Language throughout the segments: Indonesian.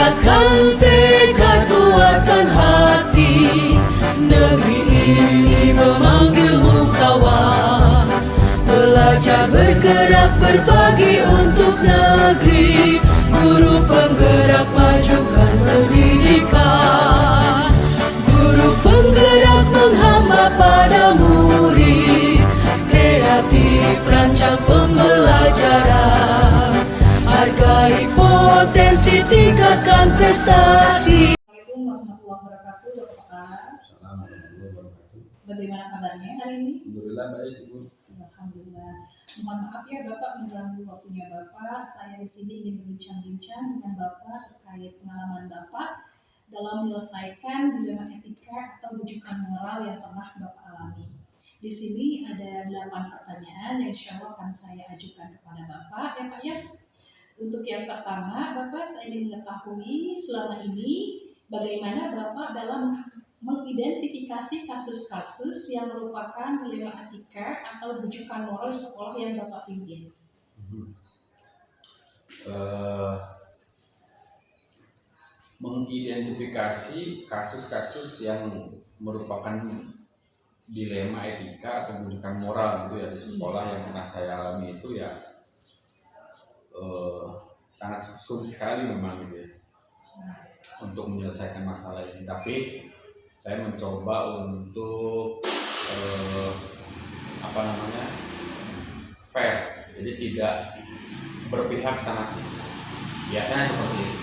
Kuatkan tekad, kuatkan hati. Negeri ini memanggilmu kawan. Belajar bergerak berbagi untuk negeri. Guru penggerak majukan pendidikan. Guru penggerak menghamba pada murid. Kreatif rancang pembelajaran. Hargai potensi, tingkatkan prestasi. Assalamualaikum warahmatullahi wabarakatuh, Bapak. Bagaimana kabarnya hari ini? Alhamdulillah baik, Ibu. Alhamdulillah. Mohon maaf ya Bapak mengganggu waktunya Bapak. Saya di sini ingin berbincang-bincang dengan Bapak terkait pengalaman Bapak dalam menyelesaikan dilema etika atau rujukan moral yang pernah Bapak alami. Di sini ada 8 pertanyaan yang insya Allah akan saya ajukan kepada Bapak ya Pak ya. Untuk yang pertama, Bapak saya ingin mengetahui selama ini bagaimana Bapak dalam mengidentifikasi kasus-kasus yang merupakan dilema etika atau rujukan moral sekolah yang Bapak pimpin. Mengidentifikasi kasus-kasus yang merupakan dilema etika atau rujukan moral gitu ya di sekolah yang pernah saya alami itu ya sangat sulit sekali memang gitu ya untuk menyelesaikan masalah ini. Tapi saya mencoba untuk fair, jadi tidak berpihak sana sini. Biasanya seperti itu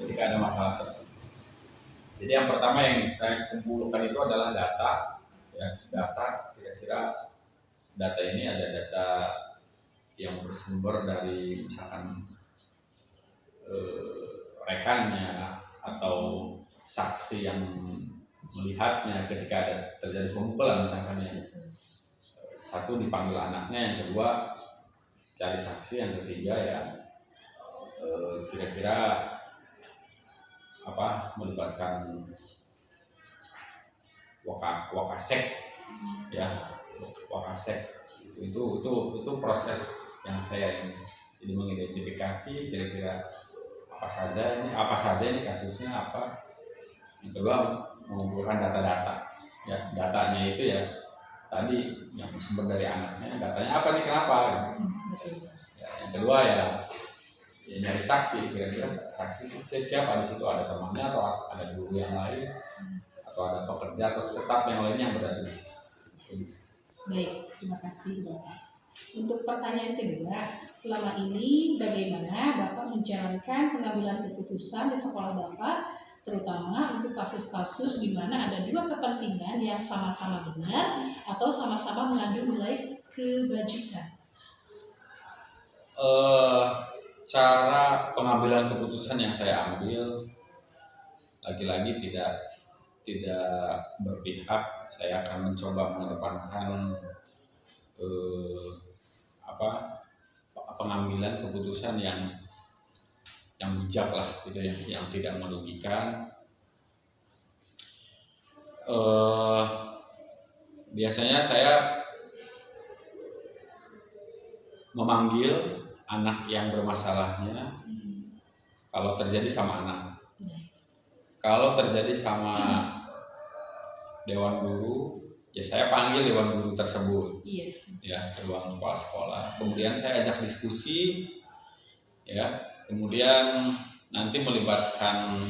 ketika ada masalah tersebut. Jadi yang pertama yang saya kumpulkan itu adalah data, ya, data kira-kira data ini ada data yang bersumber dari misalkan rekannya atau saksi yang melihatnya ketika ada terjadi pemukulan misalkan ya. Satu dipanggil anaknya, yang kedua cari saksi, yang ketiga ya kira-kira melibatkan wakasek ya, wakasek itu proses yang saya ini. Jadi mengidentifikasi kira-kira apa saja ini kasusnya apa. Yang kedua mengumpulkan data-data ya, datanya itu ya tadi yang bersumber dari anaknya, datanya apa nih, kenapa gitu. Ya, yang kedua ya nyari saksi, kira-kira saksi itu siapa di situ, ada temannya atau ada guru yang lain atau ada pekerja atau staf yang lainnya yang berada di situ. Baik, terima kasih Bapak. Untuk pertanyaan kedua, selama ini bagaimana Bapak menjalankan pengambilan keputusan di sekolah Bapak, terutama untuk kasus-kasus di mana ada dua kepentingan yang sama-sama benar atau sama-sama mengandung nilai kebajikan? Cara pengambilan keputusan yang saya ambil lagi-lagi tidak berpihak. Saya akan mencoba mengedepankan pengambilan keputusan yang bijak lah gitu ya, yang tidak merugikan. Biasanya saya memanggil anak yang bermasalahnya kalau terjadi sama anak. Kalau terjadi sama dewan guru, ya saya panggil dewan guru tersebut, ya, ke ruang kepala sekolah. Kemudian saya ajak diskusi, ya. Kemudian nanti melibatkan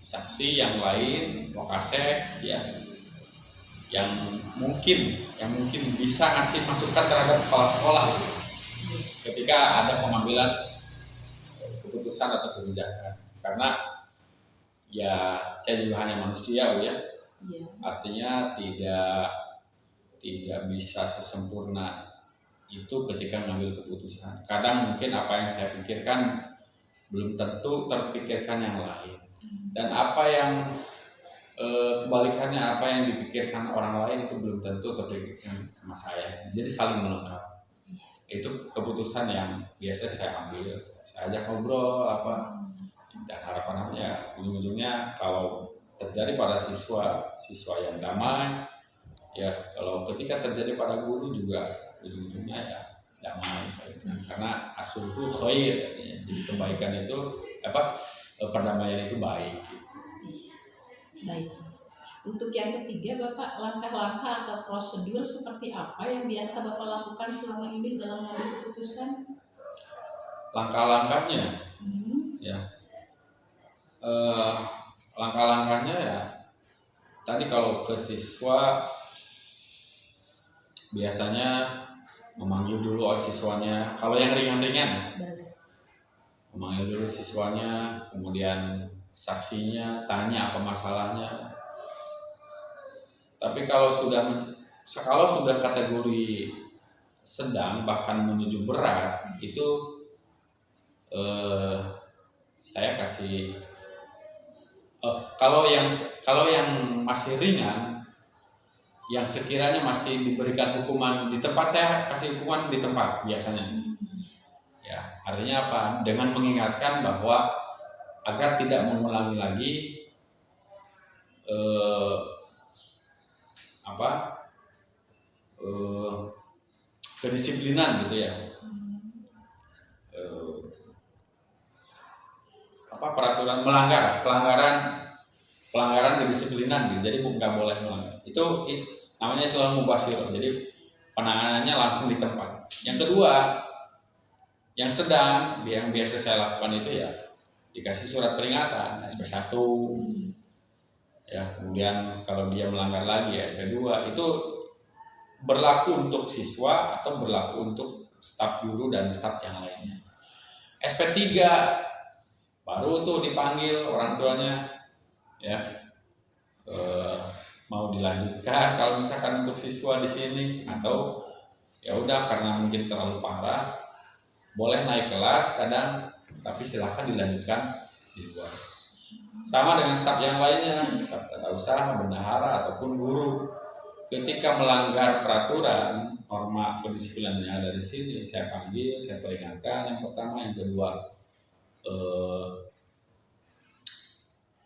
saksi yang lain, wakasek, ya, yang mungkin bisa ngasih masukan terhadap kepala sekolah ketika ada pengambilan keputusan atau kebijakan. Karena ya saya juga hanya manusia, Bu ya. Artinya tidak bisa sesempurna itu ketika mengambil keputusan. Kadang mungkin apa yang saya pikirkan belum tentu terpikirkan yang lain. Dan apa yang kebalikannya, apa yang dipikirkan orang lain itu belum tentu terpikirkan sama saya. Jadi saling melengkapi. Itu keputusan yang biasa saya ambil. Saya ajak ngobrol dan harapannya ujung-ujungnya kalau terjadi pada siswa yang damai, ya, kalau ketika terjadi pada guru juga ujung-ujungnya ya damai. Karena asulhu khair, ya. Jadi kebaikan itu perdamaian itu baik. Baik. Untuk yang ketiga, Bapak, langkah-langkah atau prosedur seperti apa yang biasa Bapak lakukan selama ini dalam mengambil keputusan? Langkah-langkahnya, ya, langkah-langkahnya ya. Tadi kalau ke siswa biasanya memanggil dulu siswanya. Kalau yang ringan-ringan, memanggil dulu siswanya, kemudian saksinya, tanya apa masalahnya. Tapi kalau sudah kategori sedang bahkan menuju berat, itu saya kasih kalau yang masih ringan, yang sekiranya masih diberikan hukuman di tempat, saya kasih hukuman di tempat biasanya. Ya, artinya apa? Dengan mengingatkan bahwa agar tidak mengulangi lagi kedisiplinan gitu ya, peraturan pelanggaran kedisiplinan gitu. Jadi nggak boleh melanggar. Itu namanya Islam mubashir. Jadi penanganannya langsung di tempat. Yang kedua, yang sedang, yang biasa saya lakukan itu ya dikasih surat peringatan SP1, ya, kemudian kalau dia melanggar lagi ya SP2. Itu berlaku untuk siswa atau berlaku untuk staf guru dan staf yang lainnya. SP3 baru tuh dipanggil orang tuanya, ya, mau dilanjutkan kalau misalkan untuk siswa di sini, atau ya udah karena mungkin terlalu parah boleh naik kelas kadang, tapi silahkan dilanjutkan di luar. Sama dengan staf yang lainnya, staf tata usaha, bendahara ataupun guru. Ketika melanggar peraturan norma kedisiplinan yang ada di sini, saya panggil, saya peringatkan. Yang pertama, yang kedua,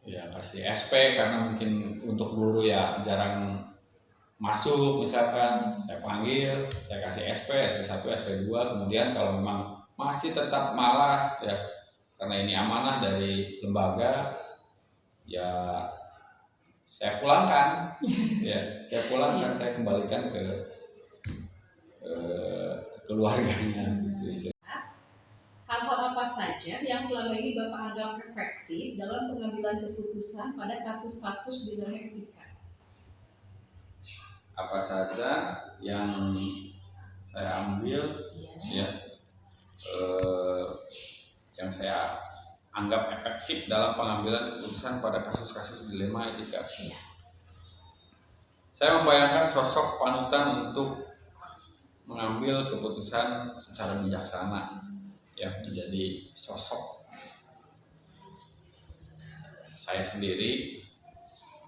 ya kasih SP, karena mungkin untuk guru ya jarang masuk, misalkan saya panggil, saya kasih SP, SP1, SP2. Kemudian kalau memang masih tetap malas, ya karena ini amanah dari lembaga, ya saya pulangkan, ya saya pulangkan, saya kembalikan ke keluarganya. Gitu. Hal-hal apa saja yang selama ini Bapak anggap efektif dalam pengambilan keputusan pada kasus-kasus di dalam etika? Apa saja yang saya ambil, ya, yang saya anggap efektif dalam pengambilan keputusan pada kasus-kasus dilema etika. Saya membayangkan sosok panutan untuk mengambil keputusan secara bijaksana, ya, menjadi sosok saya sendiri,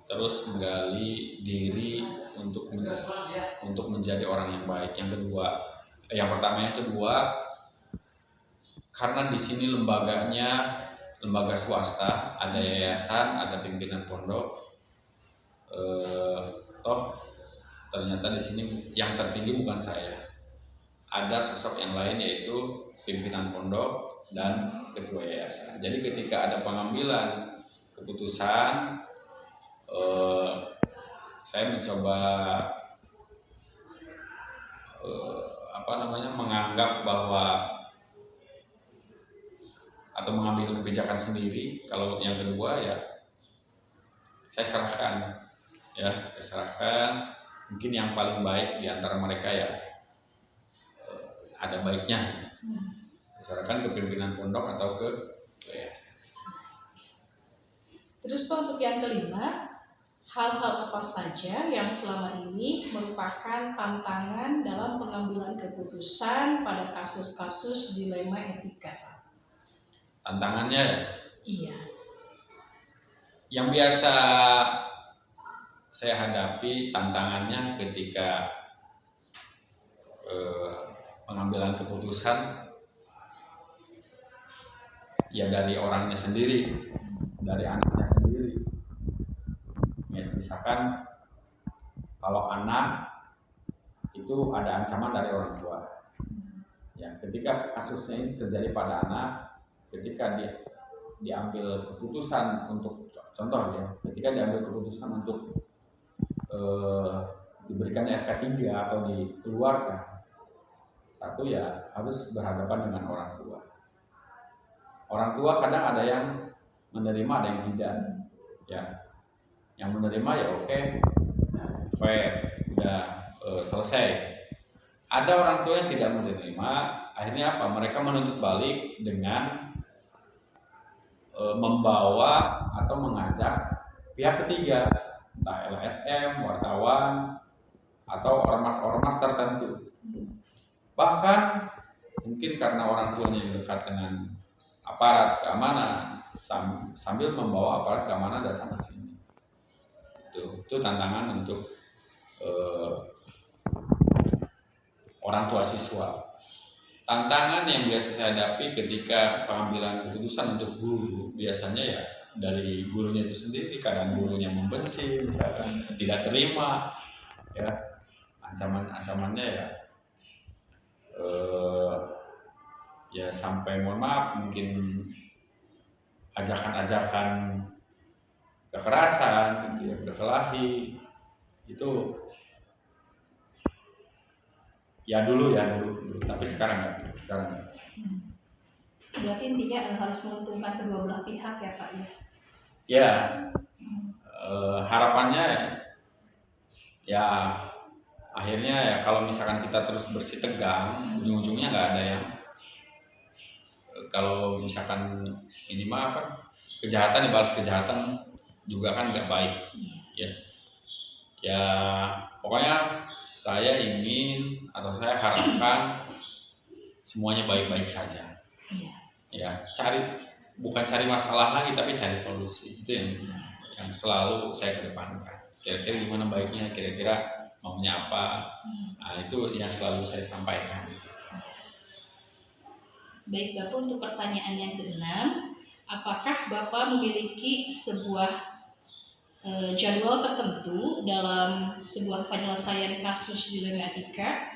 terus menggali diri untuk menjadi orang yang baik. Yang kedua, karena di sini lembaganya lembaga swasta, ada yayasan, ada pimpinan pondok, toh ternyata di sini yang tertinggi bukan saya, ada sosok yang lain yaitu pimpinan pondok dan ketua yayasan. Jadi ketika ada pengambilan keputusan, saya mencoba menganggap bahwa atau mengambil kebijakan sendiri. Kalau yang kedua ya saya serahkan, mungkin yang paling baik di antara mereka ya ada baiknya, saya serahkan ke pimpinan pondok atau ke yayasan. Terus Pak, untuk yang kelima, hal-hal apa saja yang selama ini merupakan tantangan dalam pengambilan keputusan pada kasus-kasus dilema etika? Tantangannya? Iya. Yang biasa saya hadapi tantangannya ketika pengambilan keputusan ya dari orangnya sendiri, dari anaknya sendiri. Ya, misalkan kalau anak itu ada ancaman dari orang tua, Ya, ketika kasusnya ini terjadi pada anak, ketika diambil keputusan untuk contoh ya, ketika diambil keputusan untuk diberikannya SK3 atau dikeluarkan, satu ya harus berhadapan dengan orang tua. Orang tua kadang ada yang menerima, ada yang tidak. Ya, yang menerima ya oke, fair, udah selesai. Ada orang tua yang tidak menerima, akhirnya apa? Mereka menuntut balik dengan membawa atau mengajak pihak ketiga, entah LSM, wartawan, atau ormas-ormas tertentu. Bahkan mungkin karena orang tuanya yang dekat dengan aparat keamanan, sambil membawa aparat keamanan datang ke sini. Itu tantangan untuk orang tua siswa. Tantangan yang biasa saya hadapi ketika pengambilan keputusan untuk guru, biasanya ya dari gurunya itu sendiri. Kadang gurunya membenci, misalkan tidak terima, ya ancamannya ya sampai mohon maaf mungkin ajakan-ajakan kekerasan, gitu ya, berkelahi, itu ya dulu, tapi sekarang enggak. Berarti intinya harus menguntungkan kedua belah pihak ya Pak ya? Ya, harapannya ya akhirnya ya kalau misalkan kita terus bersih tegang, ujung-ujungnya nggak ada yang kalau misalkan ini mah apa, kejahatan dibalas kejahatan juga kan nggak baik ya pokoknya saya ingin atau saya harapkan semuanya baik-baik saja. Ya, bukan cari masalah lagi tapi cari solusi. Itu yang selalu saya kedepankan. Kira-kira gimana baiknya, kira-kira maunya apa. Nah, itu yang selalu saya sampaikan. Baik Bapak, untuk pertanyaan yang ke-6, apakah Bapak memiliki sebuah jadwal tertentu dalam sebuah penyelesaian kasus dilema etika?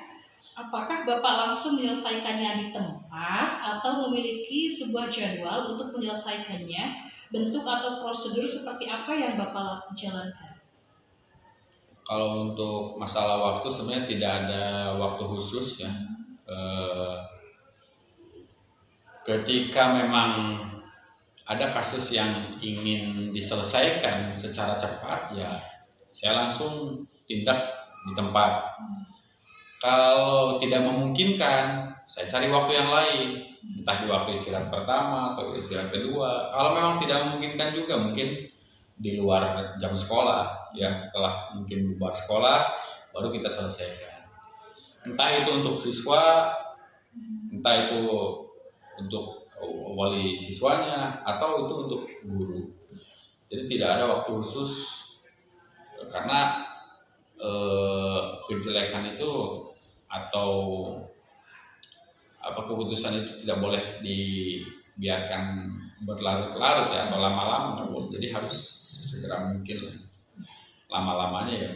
Apakah Bapak langsung menyelesaikannya di tempat atau memiliki sebuah jadwal untuk menyelesaikannya? Bentuk atau prosedur seperti apa yang Bapak jalankan? Kalau untuk masalah waktu sebenarnya tidak ada waktu khusus ya. Ketika memang ada kasus yang ingin diselesaikan secara cepat, ya saya langsung tindak di tempat. Kalau tidak memungkinkan, saya cari waktu yang lain, entah di waktu istirahat pertama atau istirahat kedua. Kalau memang tidak memungkinkan juga, mungkin di luar jam sekolah, ya setelah mungkin bubar sekolah, baru kita selesaikan. Entah itu untuk siswa, entah itu untuk wali siswanya, atau itu untuk guru. Jadi tidak ada waktu khusus, karena kejelekan itu atau keputusan itu tidak boleh dibiarkan berlarut-larut ya, atau lama-lama. Jadi harus segera mungkin, lama-lamanya ya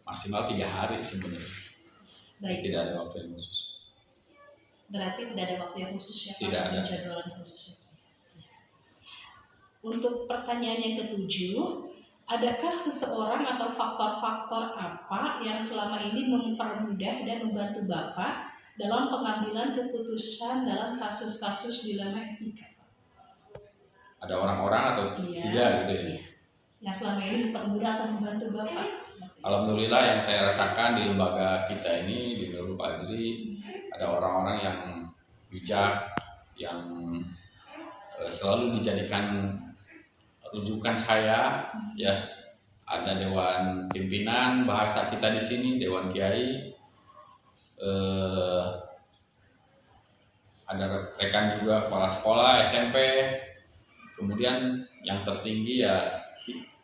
maksimal 3 hari sebenarnya. Baik. Tidak ada waktu yang khusus. Berarti tidak ada waktu yang khusus ya Pak? Tidak ada jadwal yang khusus. Untuk pertanyaan yang ke-7, adakah seseorang atau faktor-faktor apa yang selama ini mempermudah dan membantu Bapak dalam pengambilan keputusan dalam kasus-kasus dilema etika? Ada orang-orang atau tidak gitu ya? Yang selama ini mempermudah atau membantu Bapak? Alhamdulillah yang saya rasakan di lembaga kita ini, di Nurul Fajri, ada orang-orang yang bijak, yang selalu dijadikan rujukan saya, ya. Ada dewan pimpinan bahasa kita di sini, dewan kiai, ada rekan juga kepala sekolah SMP, kemudian yang tertinggi ya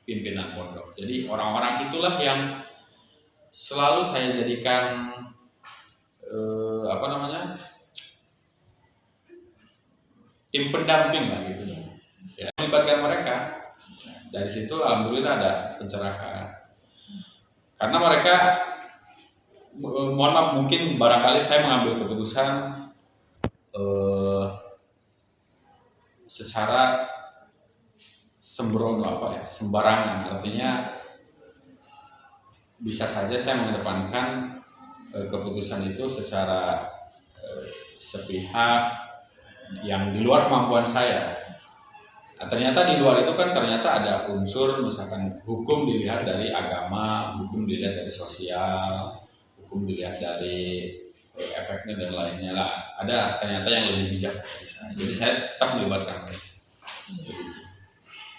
pimpinan pondok. Jadi orang-orang itulah yang selalu saya jadikan tim pendamping lah gitu. Ya, melibatkan mereka. Dari situ alhamdulillah ada pencerahan. Karena mereka mohon maaf, mungkin barangkali saya mengambil keputusan eh, secara sembrono sembarangan, artinya bisa saja saya mengedepankan keputusan itu secara sepihak yang di luar kemampuan saya. Nah, ternyata di luar itu kan ternyata ada unsur misalkan hukum dilihat dari agama, hukum dilihat dari sosial, hukum dilihat dari efeknya dan lainnya lah. Ada ternyata yang lebih bijak dari saya. Jadi saya tetap melibatkan mereka.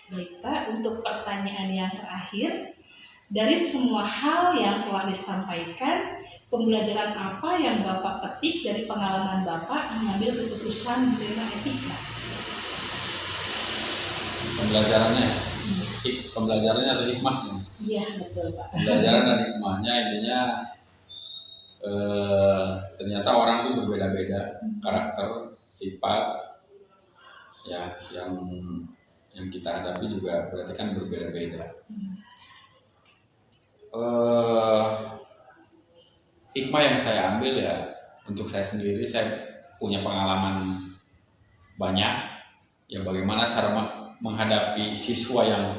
Baik Pak, untuk pertanyaan yang terakhir, dari semua hal yang telah disampaikan, pembelajaran apa yang Bapak petik dari pengalaman Bapak mengambil keputusan dilema etika? Pembelajarannya atau hikmahnya? Iya, betul Pak. Pembelajaran dan hikmahnya intinya ternyata orang itu berbeda-beda karakter, sifat, ya yang kita hadapi juga berarti kan berbeda-beda. Hikmah yang saya ambil ya untuk saya sendiri, saya punya pengalaman banyak ya bagaimana cara menghadapi siswa yang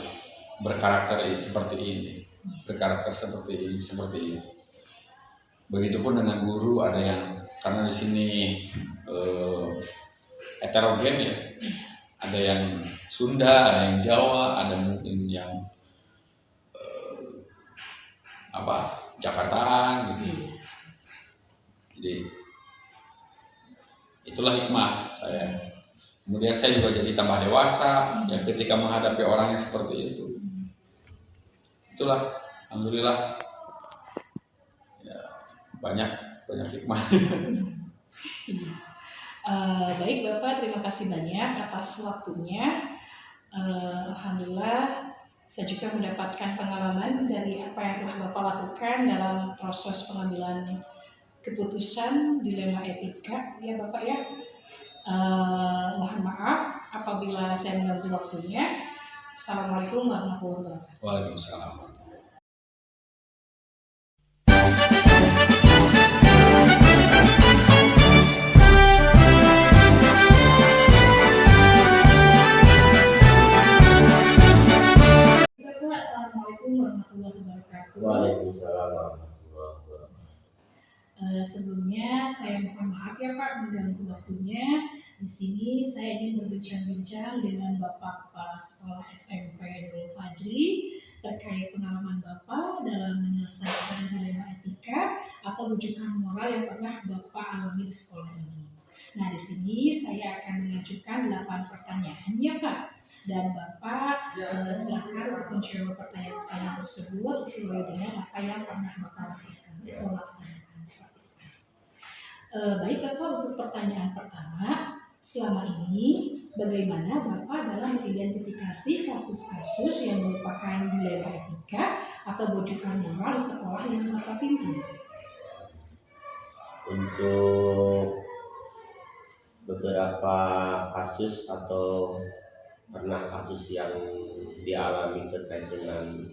berkarakter seperti ini, seperti ini. Begitupun dengan guru, ada yang karena di sini heterogen ya, ada yang Sunda, ada yang Jawa, ada mungkin yang Jakartaan gitu. Jadi itulah hikmah saya. Kemudian saya juga jadi tambah dewasa ya ketika menghadapi orang yang seperti itu. Itulah, alhamdulillah ya, banyak hikmah. Baik Bapak, terima kasih banyak atas waktunya. Alhamdulillah saya juga mendapatkan pengalaman dari apa yang telah Bapak lakukan dalam proses pengambilan keputusan dilema etika ya Bapak ya. Mohon maaf apabila saya mengganggu waktunya. Assalamualaikum warahmatullahi wabarakatuh. Waalaikumsalam. Assalamualaikum warahmatullahi wabarakatuh. Waalaikumsalam warahmatullahi wabarakatuh. Sebelumnya saya mohon maaf ya Pak mengganggu waktunya. Di sini saya ingin berbincang-bincang dengan Bapak Kepala Sekolah SMP Nurul Fajri terkait pengalaman Bapak dalam menyelesaikan dilema etika atau rujukan moral yang pernah Bapak alami di sekolah ini. Nah, di sini saya akan mengajukan 8 pertanyaan ya Pak. Dan Bapak silakan untuk menjawab pertanyaan-pertanyaan tersebut sesuai dengan apa yang pernah Bapak lakukan atau laksanakan seperti itu. Baik Bapak, untuk pertanyaan pertama, selama ini bagaimana Bapak dalam mengidentifikasi kasus-kasus yang merupakan dilema etika atau rujukan moral di sekolah yang Bapak pimpin? Untuk beberapa kasus atau pernah kasus yang dialami terkait dengan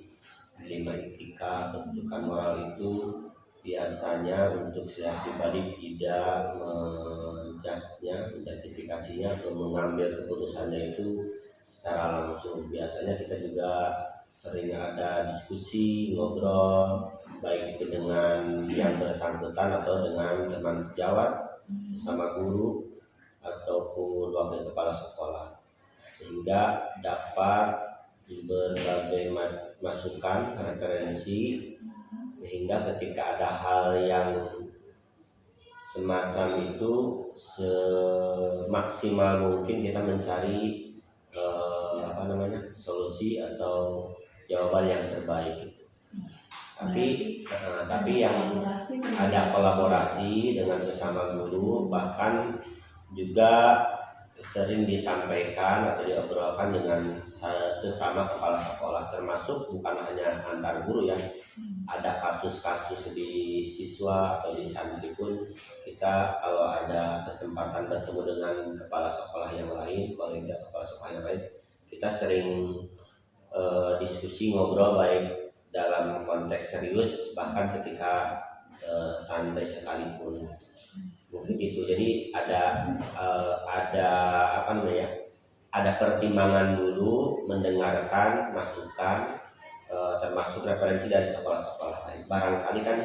dilema etika atau rujukan moral itu biasanya untuk saya pribadi tidak menjustifikasinya atau mengambil keputusannya itu secara langsung. Biasanya kita juga sering ada diskusi, ngobrol, baik itu dengan yang bersangkutan atau dengan teman sejawat, sesama guru, ataupun wakil kepala sekolah, sehingga dapat berbagai masukan, referensi, sehingga ketika ada hal yang semacam itu semaksimal mungkin kita mencari solusi atau jawaban yang terbaik. Tapi yang ada kolaborasi dengan sesama guru, bahkan juga sering disampaikan atau diobrolkan dengan sesama kepala sekolah, termasuk bukan hanya antar guru ya, ada kasus-kasus di siswa atau di santri pun kita kalau ada kesempatan bertemu dengan kepala sekolah yang lain, kolega kepala sekolah yang lain, kita sering diskusi, ngobrol, baik dalam konteks serius bahkan ketika santai sekalipun. mungkin gitu. Jadi ada apa namanya, ada pertimbangan dulu, mendengarkan masukan, termasuk referensi dari sekolah-sekolah lain. Barangkali kan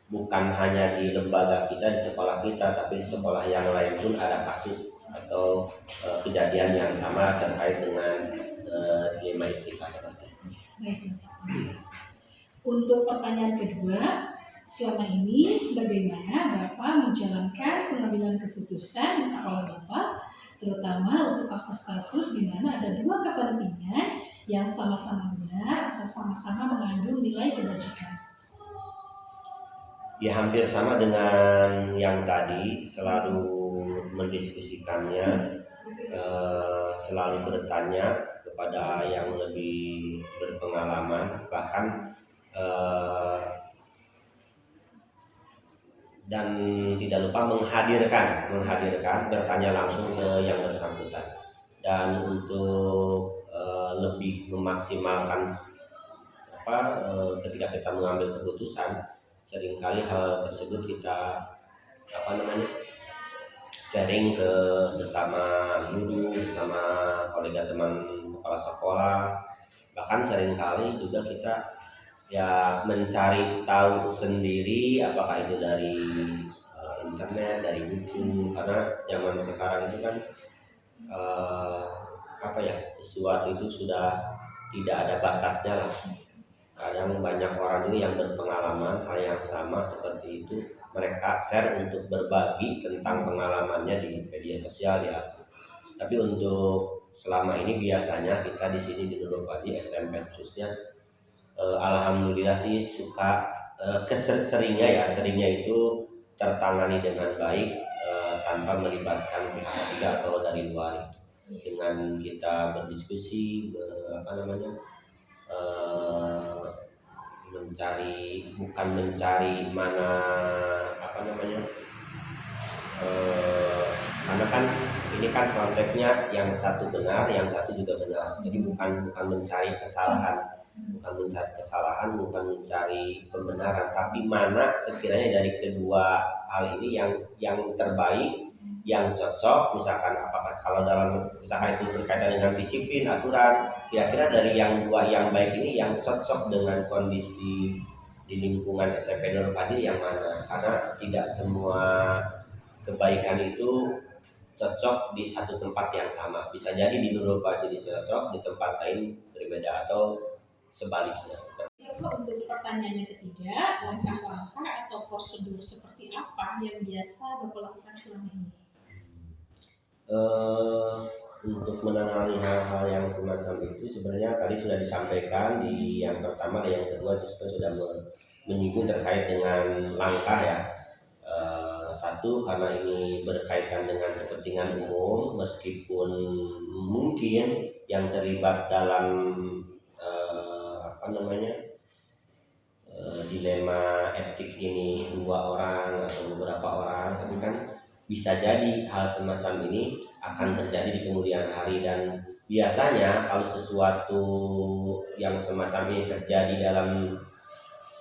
bukan hanya di lembaga kita, di sekolah kita, tapi di sekolah yang lain pun ada kasus atau kejadian yang sama terkait dengan dilema etika seperti ini. Baik, Bapak. Untuk pertanyaan kedua, selama ini bagaimana Bapak menjalankan pengambilan keputusan di sekolah Bapak, terutama untuk kasus-kasus di mana ada dua kepentingan yang sama-sama benar atau sama-sama mengandung nilai kebajikan? Ya hampir sama dengan yang tadi, selalu mendiskusikannya, selalu bertanya kepada yang lebih berpengalaman, bahkan dan tidak lupa menghadirkan bertanya langsung ke yang bersangkutan. Dan untuk lebih memaksimalkan ketika kita mengambil keputusan, seringkali hal tersebut kita sharing ke sesama guru, sama kolega teman kepala sekolah. Bahkan seringkali juga kita ya mencari tahu sendiri, apakah itu dari internet, dari buku, karena zaman sekarang itu kan sesuatu itu sudah tidak ada batasnya lah. Kadang banyak orang juga yang berpengalaman hal yang sama seperti itu, mereka share untuk berbagi tentang pengalamannya di media sosial ya. Tapi untuk selama ini biasanya kita di sini di Nurul Fadli SMP khususnya, alhamdulillah sih suka seringnya itu tertangani dengan baik, tanpa melibatkan pihak ketiga atau dari luar. Dengan kita berdiskusi, mencari mana karena kan ini kan konteksnya yang satu benar, yang satu juga benar. Jadi bukan mencari kesalahan, bukan mencari pembenaran, tapi mana sekiranya dari kedua hal ini yang terbaik, yang cocok. Misalkan apakah kalau misalkan itu berkaitan dengan disiplin, aturan, kira-kira dari yang dua yang baik ini yang cocok dengan kondisi di lingkungan SMP Nurul Fadli yang mana. Karena tidak semua kebaikan itu cocok di satu tempat yang sama. Bisa jadi di Nurul Fadli cocok, di tempat lain berbeda, atau sebaliknya. Untuk pertanyaan yang ketiga, langkah-langkah atau prosedur seperti apa yang biasa Bapak lakukan selama ini? Untuk menangani hal-hal yang semacam itu sebenarnya tadi sudah disampaikan di yang pertama dan yang kedua, itu sudah menyinggung terkait dengan langkah ya. Satu, karena ini berkaitan dengan kepentingan umum, meskipun mungkin yang terlibat dalam dilema etik ini dua orang atau beberapa orang, tapi kan bisa jadi hal semacam ini akan terjadi di kemudian hari. Dan biasanya kalau sesuatu yang semacam ini terjadi dalam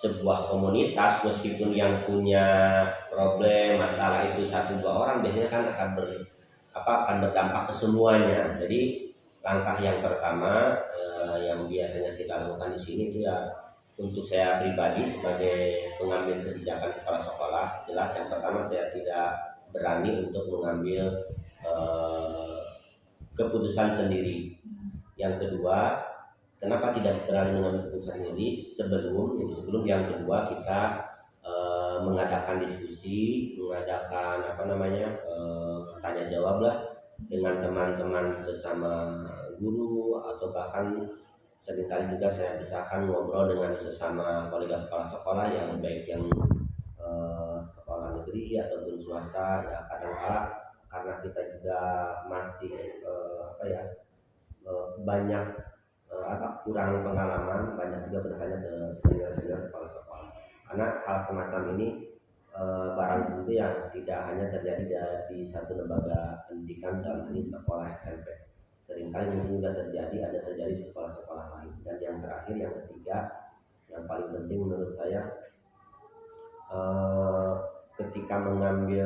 sebuah komunitas, meskipun yang punya problem masalah itu satu dua orang, biasanya kan akan berdampak ke semuanya. Jadi langkah yang pertama yang biasanya kita lakukan di sini itu ya, untuk saya pribadi sebagai pengambil kebijakan kepala sekolah, jelas yang pertama saya tidak berani untuk mengambil keputusan sendiri. Yang kedua, kenapa tidak berani mengambil keputusan sendiri? Sebelum yang kedua kita mengadakan diskusi, mengadakan tanya jawab lah dengan teman-teman sesama guru, atau bahkan seringkali juga saya misalkan ngobrol dengan sesama kolega kepala sekolah, yang baik yang sekolah negeri ataupun swasta ya. Kadang-kala karena kita juga masih banyak kurang pengalaman, banyak juga bertanya ke senior-senior kepala sekolah. Karena hal semacam ini barang tentu yang tidak hanya terjadi di satu lembaga pendidikan, dalam ini sekolah SMP. Seringkali mungkin juga terjadi di sekolah-sekolah lain. Dan yang terakhir, yang ketiga, yang paling penting menurut saya, ketika ketika mengambil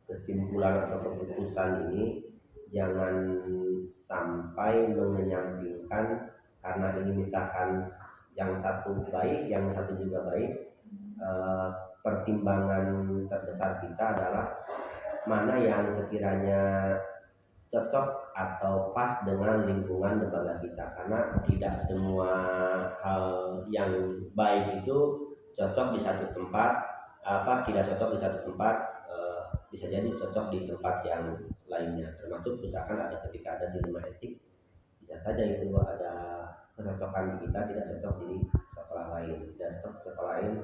kesimpulan atau keputusan ini jangan sampai menyampingkan, karena ini misalkan yang satu baik, yang satu juga baik. Pertimbangan terbesar kita adalah mana yang sekiranya cocok atau pas dengan lingkungan lembaga kita, karena tidak semua hal yang baik itu cocok di satu tempat, tidak cocok di satu tempat, bisa jadi cocok di tempat yang lainnya. Termasuk misalkan ketika ada dilema etik, bisa saja itu ada kecocokan di kita tidak cocok di sekolah lain, dan cocok di sekolah lain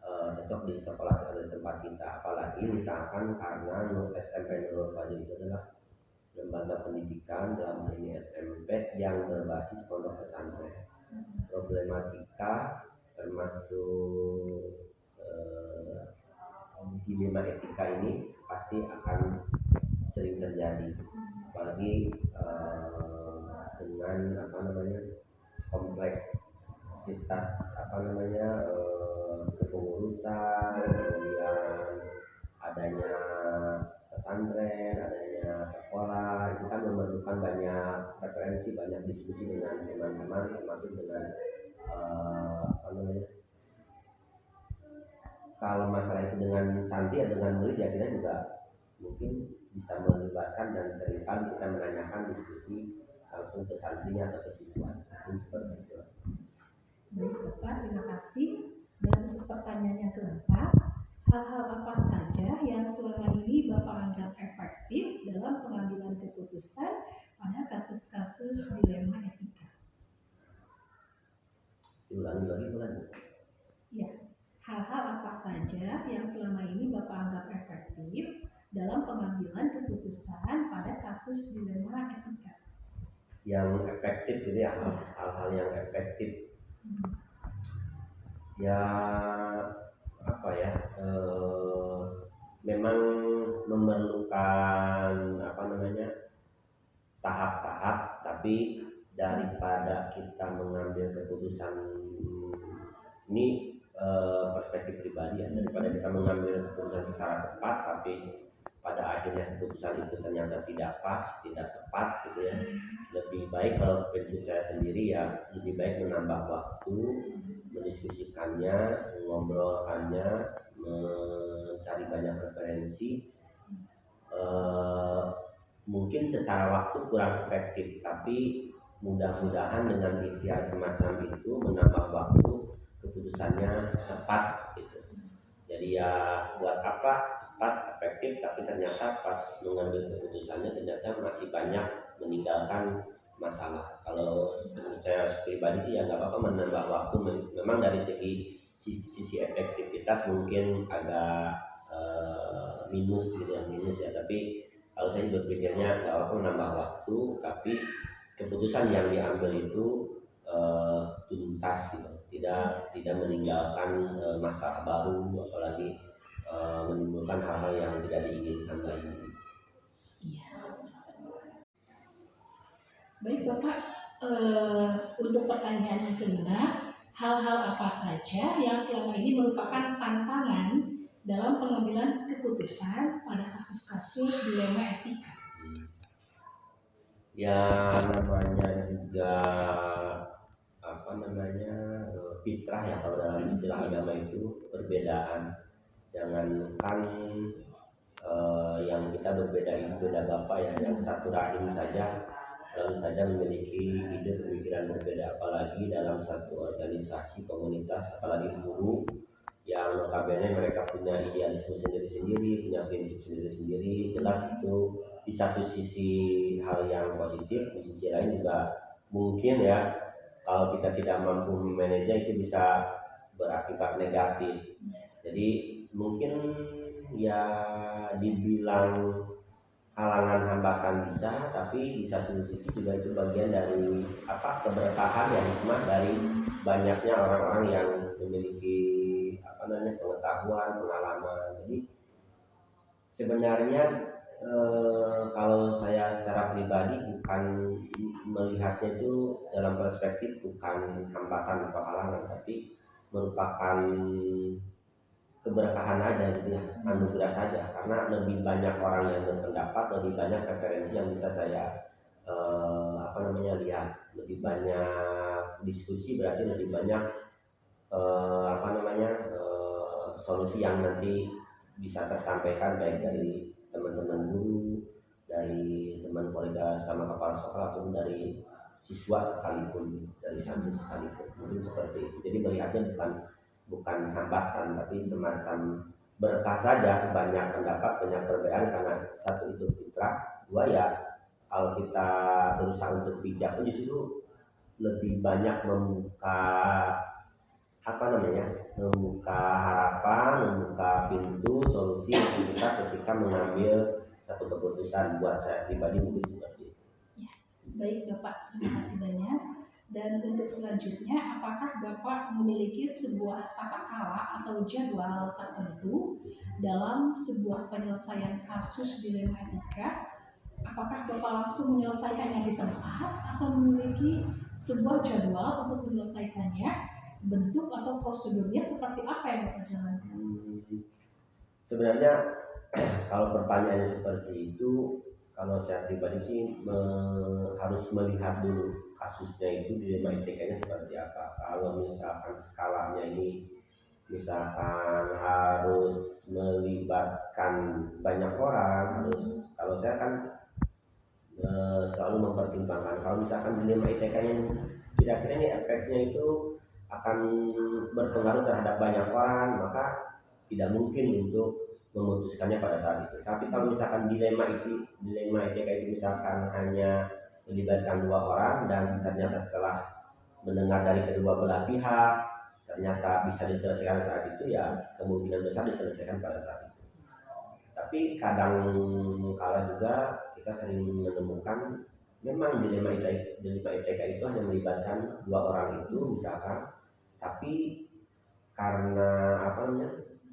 cocok di sekolah atau di tempat kita. Apalagi misalkan karena SMP Nurul Fadil itu adalah lembaga pendidikan, dalam hal ini SMP yang berbasis pondok pesantren. Problematika termasuk dilema etika ini pasti akan sering terjadi, apalagi dengan kompleksitas kepengurusan, kemudian adanya pesantren, adanya sekolah, itu kan memerlukan banyak referensi, banyak diskusi dengan teman-teman, termasuk dengan kalau masalah itu dengan santri atau dengan murid, ya kita juga mungkin bisa melibatkan dan seringkali kita menanyakan diskusi langsung ke santrinya atau ke siswa. Mungkin seperti itu. Baik Bapak, terima kasih. Dan untuk pertanyaan yang keempat, hal-hal apa saja yang selama ini Bapak anggap efektif dalam pengambilan keputusan pada kasus-kasus dilema etika? Diulangi lagi bukan? Ya, hal-hal apa saja yang selama ini Bapak anggap efektif dalam pengambilan keputusan pada kasus dilema etika? Yang efektif gitu ya, hal-hal yang efektif. Ya memang memerlukan tahap-tahap, tapi daripada kita mengambil keputusan ini perspektif pribadi ya, daripada kita mengambil keputusan secara cepat tapi pada akhirnya keputusan itu ternyata tidak pas, tidak tepat gitu ya, lebih baik, kalau prinsip saya sendiri ya, lebih baik menambah waktu, mendiskusikannya, mengobrolkannya, mencari banyak referensi. Mungkin secara waktu kurang efektif, tapi mudah-mudahan dengan ikhtiar semacam itu menambah waktu keputusannya tepat gitu. Jadi ya buat apa cepat efektif tapi ternyata pas mengambil keputusannya ternyata masih banyak meninggalkan masalah. Kalau menurut saya pribadi sih ya nggak apa-apa menambah waktu. Memang dari sisi efektivitas mungkin agak minus gitu ya, tapi kalau saya berpikirnya nggak apa-apa menambah waktu, tapi keputusan yang diambil itu tuntas gitu, tidak meninggalkan masalah baru, apalagi menimbulkan hal-hal yang tidak diinginkan lagi. Iya. Baik Bapak, untuk pertanyaan yang kelima, hal-hal apa saja yang selama ini merupakan tantangan dalam pengambilan keputusan pada kasus-kasus dilema etika? Ya namanya juga fitrah ya, kalau dalam istilah agama itu perbedaan. Jangankan yang kita berbeda itu beda bapak ya, yang satu rahim saja selalu saja memiliki ide pemikiran berbeda, apalagi dalam satu organisasi komunitas, apalagi guru yang notabene mereka punya idealisme sendiri-sendiri, punya prinsip sendiri-sendiri. Jelas itu di satu sisi hal yang positif, di sisi lain juga mungkin ya kalau kita tidak mampu memanage itu bisa berakibat negatif. Jadi mungkin ya dibilang halangan hambatan bisa, tapi di satu sisi juga itu bagian dari keberkahan ya, hikmah dari banyaknya orang-orang yang memiliki pengetahuan, pengalaman. Jadi sebenarnya kalau saya secara pribadi bukan melihatnya itu dalam perspektif bukan hambatan atau halangan, tapi merupakan keberkahan aja gitu ya, anugerah saja, karena lebih banyak orang yang berpendapat, lebih banyak referensi yang bisa saya lihat, lebih banyak diskusi, berarti lebih banyak solusi yang nanti bisa tersampaikan baik dari teman-teman guru, dari teman kolega sama kepala sekolah, ataupun dari siswa sekalipun, dari santri sekalipun, mungkin seperti itu. Jadi melihatnya bukan hambatan, tapi semacam berkah saja. Banyak pendapat, banyak perbedaan, karena satu itu fitrah, dua ya kalau kita berusaha untuk bijak itu justru lebih banyak membuka membuka harapan, membuka pintu solusi untuk kita ketika mengambil satu keputusan. Buat saya pribadi mungkin seperti itu. Ya, baik Bapak, terima kasih banyak. Dan untuk selanjutnya, apakah Bapak memiliki sebuah tata cara atau jadwal tertentu dalam sebuah penyelesaian kasus dilema etika? Apakah Bapak langsung menyelesaikannya di tempat atau memiliki sebuah jadwal untuk menyelesaikannya? Bentuk atau prosedurnya seperti apa yang Bapak jalankan? Sebenarnya kalau pertanyaannya seperti itu, kalau saya pribadi sih harus melihat dulu kasusnya itu dilema etikanya seperti apa. Kalau misalkan skalanya ini misalkan harus melibatkan banyak orang, kalau saya kan selalu mempertimbangkan kalau misalkan dilema etikanya kira-kira ini efeknya itu akan berpengaruh terhadap banyak orang, maka tidak mungkin untuk memutuskannya pada saat itu. Tapi kalau misalkan dilema etika itu misalkan hanya melibatkan 2 orang dan ternyata setelah mendengar dari kedua belah pihak ternyata bisa diselesaikan saat itu, ya kemungkinan besar diselesaikan pada saat itu. Tapi kadang kala juga kita sering menemukan memang dilema etika itu hanya melibatkan 2 orang itu misalkan, tapi karena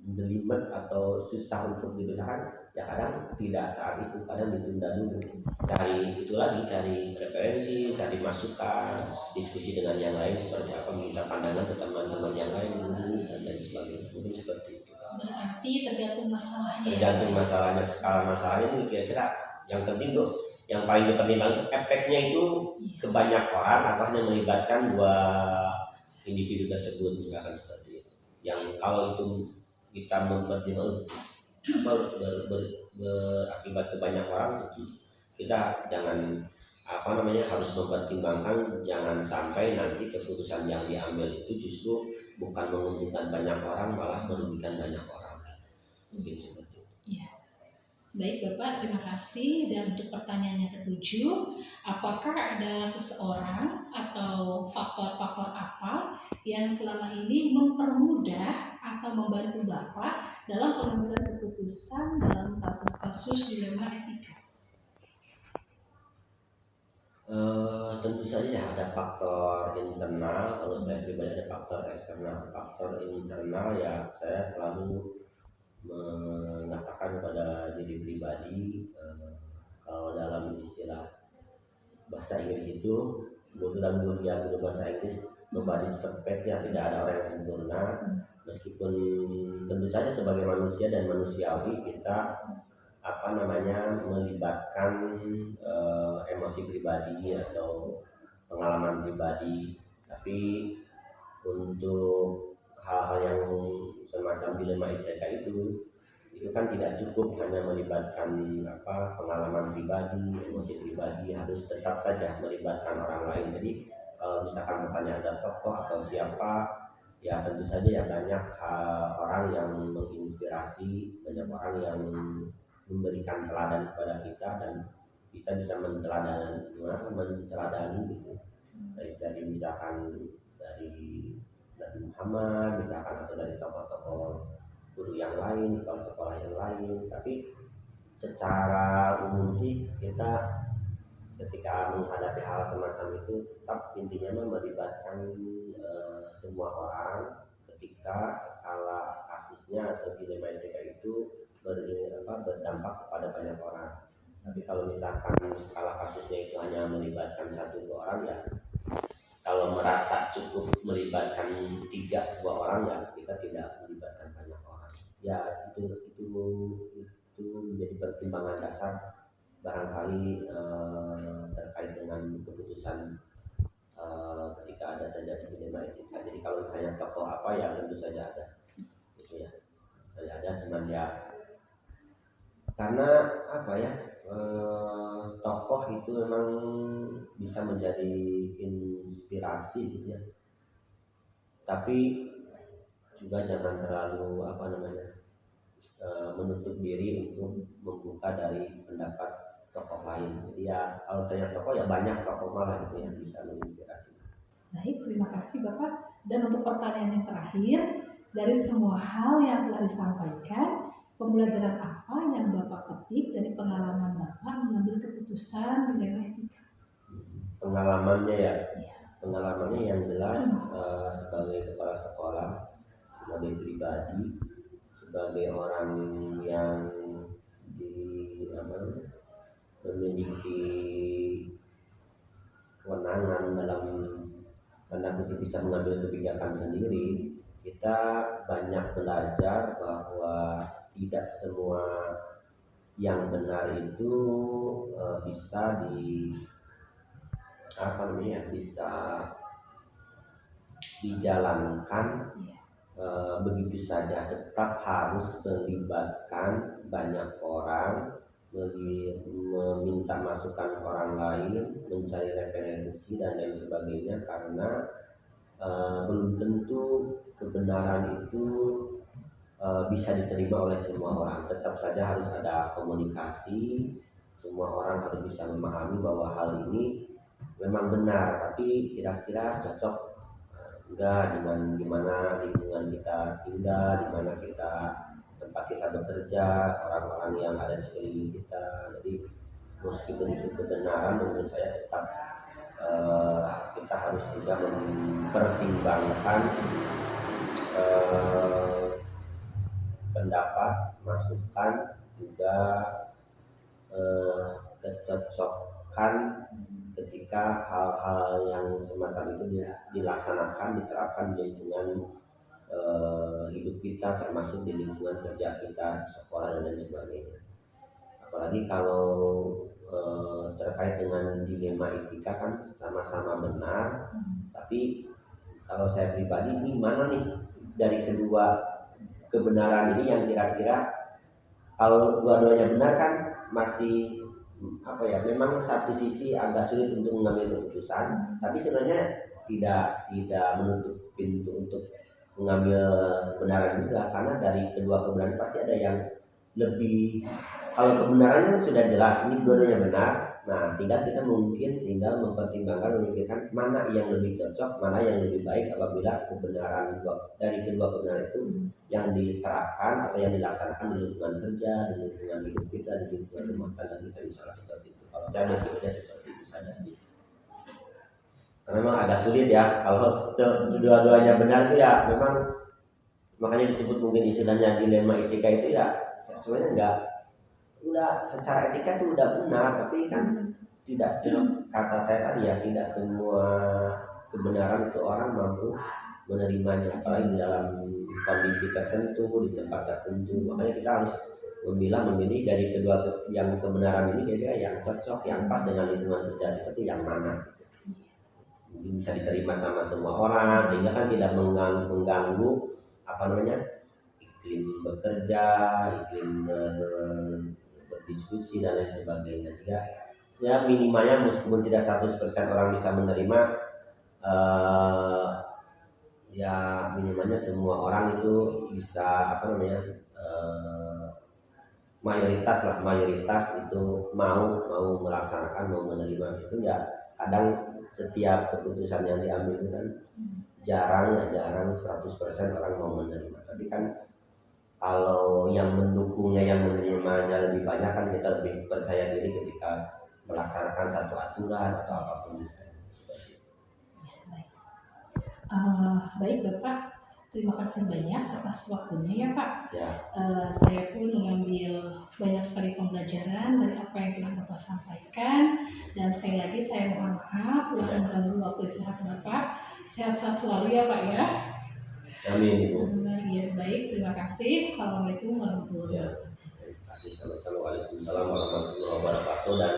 jelimet atau susah untuk dibedakan, ya kadang tidak saat itu, kadang ditunda dulu, cari referensi, cari masukan, diskusi dengan yang lain seperti apa, minta pandangan ke teman-teman yang lain dulu dan lain sebagainya. Mungkin seperti itu. Berarti tergantung masalahnya. Tergantung masalahnya, skala masalahnya itu kira-kira yang penting tuh, yang paling dipertimbangkan efeknya itu ke banyak orang atau hanya melibatkan 2 individu tersebut misalkan seperti itu. Yang kalau itu kita mempertimbangkan berakibat ke banyak orang, kita jangan harus mempertimbangkan jangan sampai nanti keputusan yang diambil itu justru bukan menguntungkan banyak orang, malah merugikan banyak orang. Mungkin seperti itu. Ya. Baik Bapak, terima kasih. Dan untuk pertanyaannya ke-7, apakah ada seseorang atau faktor-faktor apa yang selama ini mempermudah atau membantu Bapak dalam pengambilan keputusan dalam kasus-kasus dilema etika? Tentu saja ada faktor internal. Kalau saya pribadi ada faktor eksternal. Faktor internal ya saya selalu mengatakan kepada diri pribadi, kalau dalam istilah bahasa Inggris itu kebetulan guru bahasa Inggris, nobody's perfect, ya tidak ada orang yang sempurna. Meskipun tentu saja sebagai manusia dan manusiawi kita melibatkan emosi pribadi atau pengalaman pribadi, tapi untuk hal-hal yang semacam dilema etika itu kan tidak cukup hanya melibatkan pengalaman pribadi, emosi pribadi, harus tetap saja melibatkan orang lain. Jadi kalau misalkan bertanya ada tokoh atau siapa, ya tentu saja ya banyak orang yang menginspirasi, banyak orang yang memberikan teladan kepada kita dan kita bisa meneladani gitu. Dari misalkan dari Muhammad misalkan, atau dari tokoh-tokoh guru yang lain, kepala sekolah yang lain. Tapi secara umum sih kita ketika menghadapi hal semacam itu tetap intinya melibatkan semua orang ketika skala kasusnya atau dilema etika itu berdampak kepada banyak orang. Tapi kalau misalkan skala kasusnya itu hanya melibatkan 1-2 orang, ya kalau merasa cukup melibatkan 3-2 orang, ya kita tidak melibatkan banyak orang. ya itu menjadi pertimbangan dasar barangkali terkait dengan keputusan ketika ada terjadi dilema etika. Jadi kalau misalnya tokoh apa ya tentu saja ada, gitu ya. Saya ada cuman ya karena apa ya tokoh itu memang bisa menjadi inspirasi gitu ya. Tapi juga jangan terlalu apa namanya menutup diri untuk membuka dari pendapat tokoh lain. Jadi ya kalau tanya tokoh ya banyak tokoh malah gitu yang bisa menginspirasi. Baik, terima kasih Bapak. Dan untuk pertanyaan yang terakhir, dari semua hal yang telah disampaikan, pembelajaran apa yang Bapak petik dari pengalaman Bapak mengambil keputusan dilema etika? Pengalamannya ya, Ya. pengalamannya yang jelas sebagai kepala sekolah, sebagai pribadi, sebagai orang yang memiliki kewenangan dalam tanda kutip bisa mengambil kebijakan sendiri, kita banyak belajar bahwa tidak semua yang benar itu bisa bisa dijalankan begitu saja. Tetap harus melibatkan banyak orang, meminta masukan orang lain, mencari referensi dan lain sebagainya, karena belum tentu kebenaran itu bisa diterima oleh semua orang. Tetap saja harus ada komunikasi, semua orang harus bisa memahami bahwa hal ini memang benar, tapi kira-kira cocok enggak dengan gimana lingkungan kita tinggal, di mana kita tempat kita bekerja, orang-orang yang ada di sekeliling kita. Jadi meskipun itu kebenaran, menurut saya tetap kita harus juga mempertimbangkan pendapat, masukan, juga kecocokan ketika hal-hal yang semacam itu dilaksanakan, diterapkan di lingkungan hidup kita, termasuk di lingkungan kerja kita, sekolah dan lain sebagainya. Apalagi kalau terkait dengan dilema etika kan sama-sama benar, tapi kalau saya pribadi ini mana nih dari kedua kebenaran ini yang kira-kira kalau dua-duanya benar kan masih memang satu sisi agak sulit untuk mengambil keputusan, tapi sebenarnya tidak menutup pintu untuk mengambil kebenaran juga, karena dari kedua kebenaran pasti ada yang lebih. Kalau kebenarannya sudah jelas ini dua-duanya benar, nah kita tinggal mempertimbangkan, memikirkan mana yang lebih cocok, mana yang lebih baik apabila kebenaran dari kedua kebenaran itu yang diterapkan atau yang dilaksanakan di lingkungan kerja, di lingkungan hidup kita, di lingkungan rumah tangga kita, misalnya seperti itu. Kalau saya berpikirnya seperti itu saja sih. Karena memang agak sulit ya kalau dua-duanya benar itu ya, memang makanya disebut mungkin istilahnya dilema etika itu ya sebenarnya enggak, udah secara etika itu udah benar, tapi kan tidak, kata saya tadi ya, tidak semua kebenaran itu orang mampu menerimanya, apalagi di dalam kondisi tertentu, di tempat tertentu. Makanya kita harus memilih dari kedua yang kebenaran ini kira-kira yang cocok, yang pas dengan lingkungan kerja itu yang mana, bisa diterima sama semua orang, sehingga kan tidak mengganggu iklim bekerja, iklim berdiskusi dan lain sebagainya. Ya minimalnya meskipun tidak 100% orang bisa menerima, ya minimalnya semua orang itu bisa mayoritas itu mau melaksanakan, mau menerima itu. Ya kadang setiap keputusan yang diambil itu kan jarang 100% orang mau menerima, tapi kan kalau yang mendukungnya, yang menerimanya lebih banyak, kan kita lebih percaya diri ketika melaksanakan satu aturan atau apapun. Baik Bapak, terima kasih banyak atas waktunya ya Pak. Ya. Saya pun mengambil banyak sekali pembelajaran dari apa yang telah Bapak sampaikan, dan sekali lagi saya mohon maaf telah mengganggu waktu istirahat Bapak. Sehat-sehat selalu ya Pak ya. Amin Ibu. Ya, baik, terima kasih. Assalamualaikum warahmatullahi Ya, wabarakatuh. terima kasih. Assalamualaikum warahmatullahi wabarakatuh. Dan